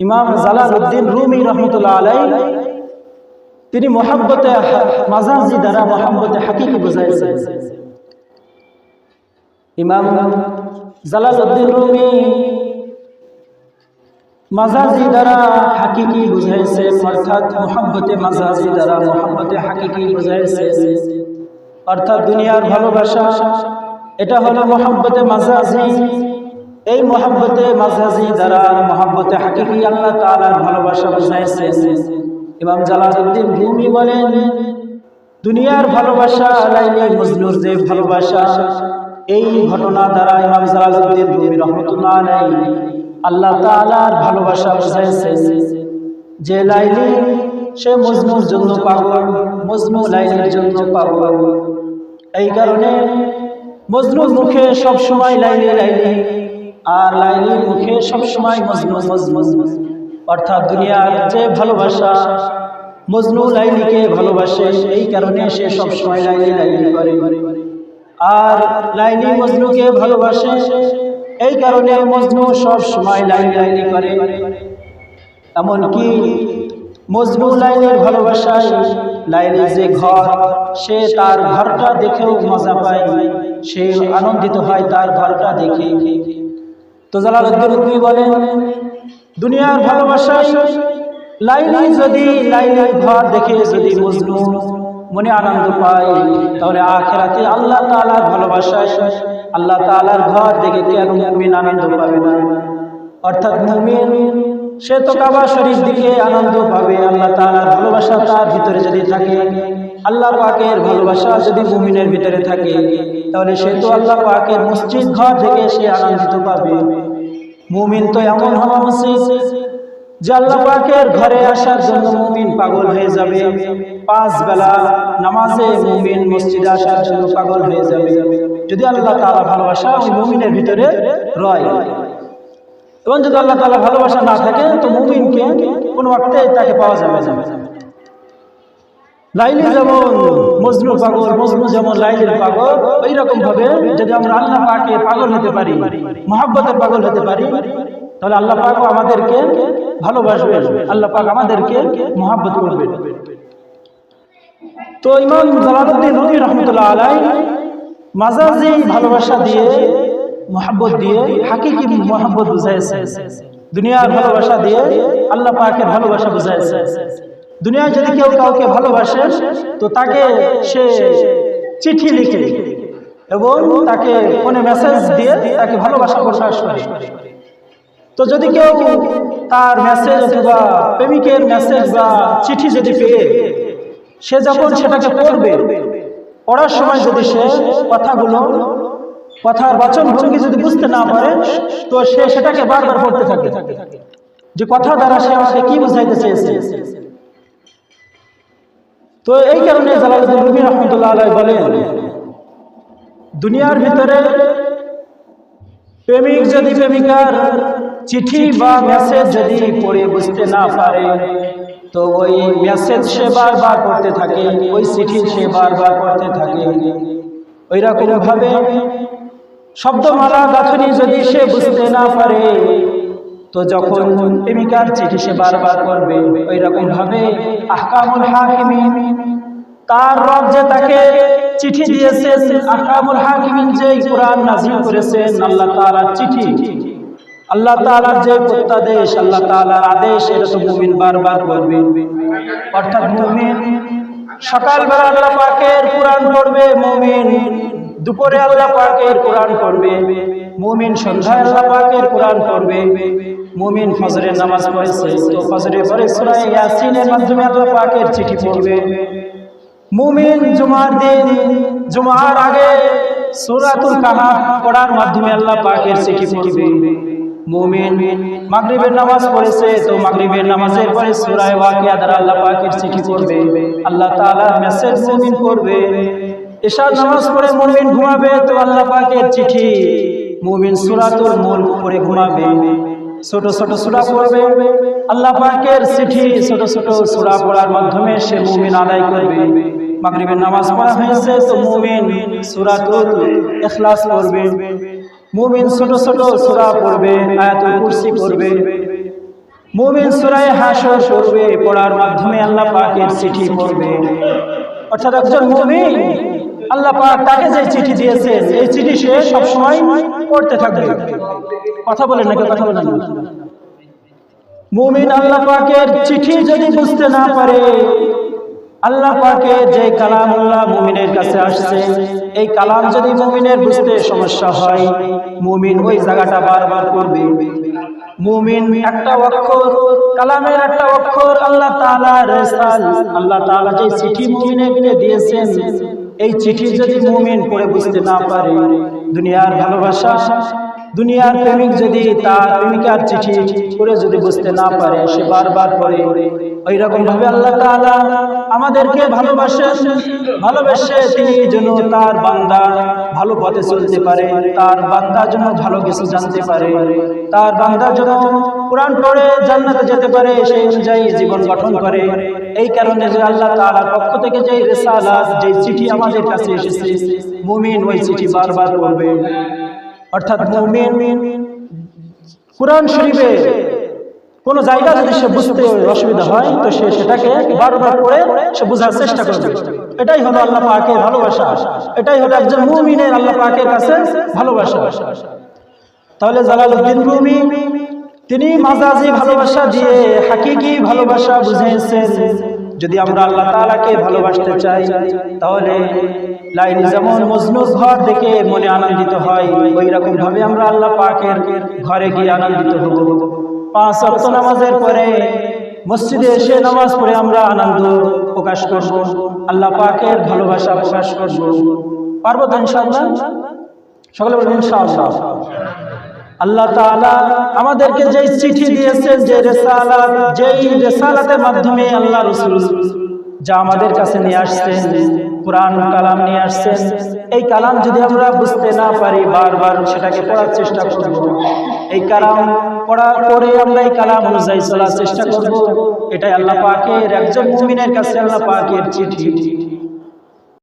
ইমাম Jalaluddin Rumi রহমতুল্লাহ আলাইহি তিনি মুহাব্বতে মাজাজি দ্বারা মুহাব্বতে হাকিকি বুঝাইছেন। ইমাম জালালউদ্দিন রুমি মাজাজি দ্বারা হাকিকি বুঝাইছেন, অর্থাৎ মুহাব্বতে মাজাজি দ্বারা মুহাব্বতে হাকিকি বুঝাইছেন। অর্থাৎ দুনিয়ার ভালোবাসা এটা হলো মুহাব্বতে মাজাজি। এই মুহাব্বতে মাজাজি দ্বারা মুহাব্বতে হাকিকি আল্লাহ তাআলার ভালোবাসা বুঝাইছেন। ইমাম জালালউদ্দিন রুমি বলেন, দুনিয়ার ভালোবাসা লাইলি মজনুর যে ভালোবাসা, এই ঘটনা দ্বারা ইমাম জালালউদ্দিন রুমি রাহমাতুল্লাহ আলাইহি আল্লাহ তাআলার ভালোবাসা বুঝাইছেন যে লাইলি সে মজনুর জন্য পাগল, মজনু লাইলির জন্য পাগল। এই কারণে মজনুর মুখে সব সময় লাইলি লাইলি, আর লাইলির মুখে সব সময় মজনু মজনু। অর্থাৎ দুনিয়ার যে ভালোবাসা, মজনু লাইলিকে ভালোবাসে, এই কারণে সে সব সময় লাইলি লাইলি করে। আর লাইলি মজনুকে ভালোবাসে, এই কারণে মজনু সব সময় লাইলি লাইলি করে। এমনকি মজনু লাইলির ভালোবাসায় লাইলির যে ঘর, সে তার ঘরটা দেখেও মজা পায়, সে আনন্দিত হয় তার ঘরটা দেখে। তো জালালউদ্দিন রুমি বলেন, দুনিয়ার ভালোবাসা লাইলি যদি লাইলির ঘর দেখে যদি মজনু মনে আনন্দ পায়, তাহলে আখিরাতে আল্লাহ তাআলার ভালোবাসায় আল্লাহ তাআলার ঘর দেখে কেন মুমিন আনন্দ পাবে না? অর্থাৎ মুমিন সে তো কাবা শরীফ দিকে আনন্দ পাবে। আল্লাহ তাআলার ভালোবাসা তার ভিতরে যদি থাকে, আল্লাহ পাকের ভালোবাসা যদি মুমিনের ভিতরে থাকে, তাহলে সে তো আল্লাহ পাকের মসজিদ ঘর থেকে সে আনন্দিত পাবে। মুমিন তো এমন হওয়া উচিত যে আল্লাহ পাকের ঘরে আসার জন্য মুমিন পাগল হয়ে যাবে। 5 বেলা নামাজে মুমিন মসজিদে আসার জন্য পাগল হয়ে যাবে, যদি আল্লাহ তাআলা ভালোবাসা ওই মুমিনের ভিতরে রয়। এবং যদি আল্লাহ তাআলা ভালোবাসা না থাকে, তো মুমিনকে কোনো ওয়াক্তে তাকে পাওয়া যাবে না। লাইলি যেমন মজনু পাগল, মজনু যেমন লাইলির পাগল, ওই রকম ভাবে যদি আমরা আল্লাহ পাকে পাগল হতে পারি, মুহাব্বতের পাগল হতে পারি, তাহলে আল্লাহ পাক আমাদেরকে ভালোবাসবেন, আল্লাহ পাক আমাদেরকে মুহাব্বত করবেন। তো ইমাম জালালউদ্দিন রুমি রাহমাতুল্লাহ আলাইহি মাজাজি ভালোবাসা দিয়ে, মুহাব্বত দিয়ে হাকিকি মুহাব্বত বুঝাইছে। দুনিয়ার ভালোবাসা দিয়ে আল্লাহ পাকের ভালোবাসা বুঝাইছে। দুনিয়ায় যদি কেউ কাউকে ভালোবাসে, তো তাকে সে চিঠি লিখে এবং তাকে ফোনে মেসেজ দিয়ে তাকে ভালোবাসা প্রকাশ করে। তো যদি কেউ তার মেসেজ বা প্রেমিকের মেসেজ বা চিঠি যদি পেয়ে সে যখন সেটাকে পড়বে, পড়ার সময় যদি সে কথার বচন ভঙ্গি যদি বুঝতে না পারে, তো সে সেটাকে বারবার পড়তে থাকে যে কথা দ্বারা সে আমাকে কি বুঝাইতে চেয়েছে। তো এই কারণে জালালউদ্দিন রুমি রাহমাতুল্লাহ আলাইহি বলেন, দুনিয়ার ভিতরে প্রেমিক যদি প্রেমিকার চিঠি বা মেসেজ যদি পড়ে বুঝতে না পারে, তো ওই মেসেজ সে বারবার পড়তে থাকে, ওই চিঠি সে বারবার পড়তে থাকে। ওই রকম ভাবে শব্দমালা গাঁথনি যদি সে বুঝতে না পারে, তো যখন প্রেমিকার চিঠি সে বারবার পড়বে, ওই রকম ভাবে আহকামুল হাকিমিন, তার রব যে তাকে চিঠি দিয়েছেন, আহকামুল হাকিমিন যে কোরআন নাযিল করেছেন, আল্লাহ তাআলার চিঠি, আল্লাহ তাআলার যে প্রত্যাদেশ, আল্লাহ তাআলার আদেশ, এটা তো মুমিন বারবার পড়বে। অর্থাৎ মুমিন সকালবেলা আল্লাহ পাকের কোরআন পড়বে, মুমিন দুপুরে আল্লাহ পাকের কোরআন পড়বে, মুমিন সন্ধ্যায় আল্লাহ পাকের কোরআন পড়বে, মুমিন ফজরের নামাজ পড়েছে তো ফজরের পরে সূরা ইয়াসিনের মাধ্যমে আল্লাহ পাকের চিঠি পড়বে, মুমিন জুমার দিন জুমার আগে সূরাতুল কাহফ পড়ার মাধ্যমে আল্লাহ পাকের চিঠি পড়বে, মুমিন মাগরিবের নামাজ পড়েছে তো মাগরিবের নামাজের পরে সূরা ওয়াকিয়া দ্বারা আল্লাহ পাকের চিঠি পড়বে, আল্লাহ তাআলার মেসেজ মুমিন পড়বে, ইশার নামাজ পড়ে মুমিন ঘুমাবে তো আল্লাহ পাকের চিঠি মুমিন সূরাতুল মুলক পড়ে ঘুমাবে, ছোট ছোট সূরা পড়বে, আল্লাহ পাকের চিঠি ছোট ছোট সূরা পড়ার মাধ্যমে সে মুমিন আদায় করবে। মাগরিবের নামাজ পড়া হয়েছে তো মুমিন সূরাতুল ইখলাস পড়বে, মুমিন ছোট ছোট সূরা পড়বে, আয়াতুল কুরসি পড়বে, মুমিন সূরা হাশর পড়বে, পড়ার মাধ্যমে আল্লাহ পাকের চিঠি পড়বে। অর্থাৎ একজন মুমিন আল্লাহ পাক তাকে যে চিঠি দিয়েছেন এই চিঠি সে সব সময় পড়তে থাকবে। কথা বলেন নাকি? কথা বলেন না। মুমিন আল্লাহ পাকের চিঠি যদি বুঝতে না পারে, আল্লাহ পাকের যে কালামুল্লাহ মুমিনের কাছে আসছে এই কালাম যদি মুমিনের বুঝতে সমস্যা হয়, মুমিন ওই জায়গাটা বারবার করবে। মুমিন একটা অক্ষর, কালামের একটা অক্ষর আল্লাহ তাআলার রিসাল, আল্লাহ তাআলা যে চিঠি মুমিনকে দিয়েছেন এই চিঠি যদি মুমিন পড়ে বুঝতে না পারে, দুনিয়ার ভালোবাসা, দুনিয়ার প্রেমিক যদি তার প্রেমিকার চিঠি পড়ে যদি বুঝতে না পারে, সে বারবার পড়ে। ওই রকম ভাবে আল্লাহ তাআলা আমাদেরকে ভালোবাসেন, ভালোবেসে তিনি যেন তার বান্দা ভালো পথে চলতে পারে, তার বান্দা যেন ভালো কিছু জানতে পারে, তার বান্দা যেন কোরআন পড়ে জান্নাতে যেতে পারে, সেই অনুযায়ী জীবন গঠন করে। এই কারণে যে আল্লাহ তাআলার পক্ষ থেকে যে রিসালাত, যে চিঠি আমাদের কাছে এসেছে, মুমিন ওই চিঠি বারবার পড়বে। অর্থাৎ মুমিন কোরআন শরীফে কোন জায়গা যদি সে বুঝতে অসুবিধা হয় তো সে সেটাকে বারবার পড়ে সে বোঝার চেষ্টা করবে। এটাই হলো আল্লাহ পাকের ভালোবাসা, এটাই হলো একজন মুমিনের আল্লাহ পাকের কাছে ভালোবাসা। তাহলে জালালউদ্দিন রুমি তিনি মাজাজি ভালোবাসা দিয়ে হাকিকি ভালোবাসা বুঝিয়েছেন। যদি আমরা আল্লাহ তাআলাকে ভালোবাসতে চাই তাহলে লাইলি যেমন মজনুর ঘর দেখে মনে আনন্দিত হয়, ওই রকম ভাবে আমরা আল্লাহ পাকের ঘরে গিয়ে আনন্দিত হব। 5 ওয়াক্ত নামাজের পরে মসজিদে এসে নামাজ পড়ে আমরা আনন্দ প্রকাশ করব, আল্লাহ পাকের ভালোবাসা প্রকাশ করব। পারবো তো ইনশাআল্লাহ? সকলে বলুন ইনশাআল্লাহ। আল্লাহ তাআলা আমাদেরকে যে চিঠি দিয়েছেন, যে রিসালাত, যেই রিসালাতের মাধ্যমে আল্লাহ রাসূল যা আমাদের কাছে নিয়ে আসছেন, কোরআন কালাম নিয়ে আসছেন, এই কালাম যদি আমরা বুঝতে না পারি, বারবার সেটাকে পড়ার চেষ্টা করব। এই কালাম পড়ার পরে আমরা এই কালাম অনুযায়ী চলার চেষ্টা করব। এটাই আল্লাহ পাকের একজন মুমিনের কাছে আল্লাহ পাকের চিঠি।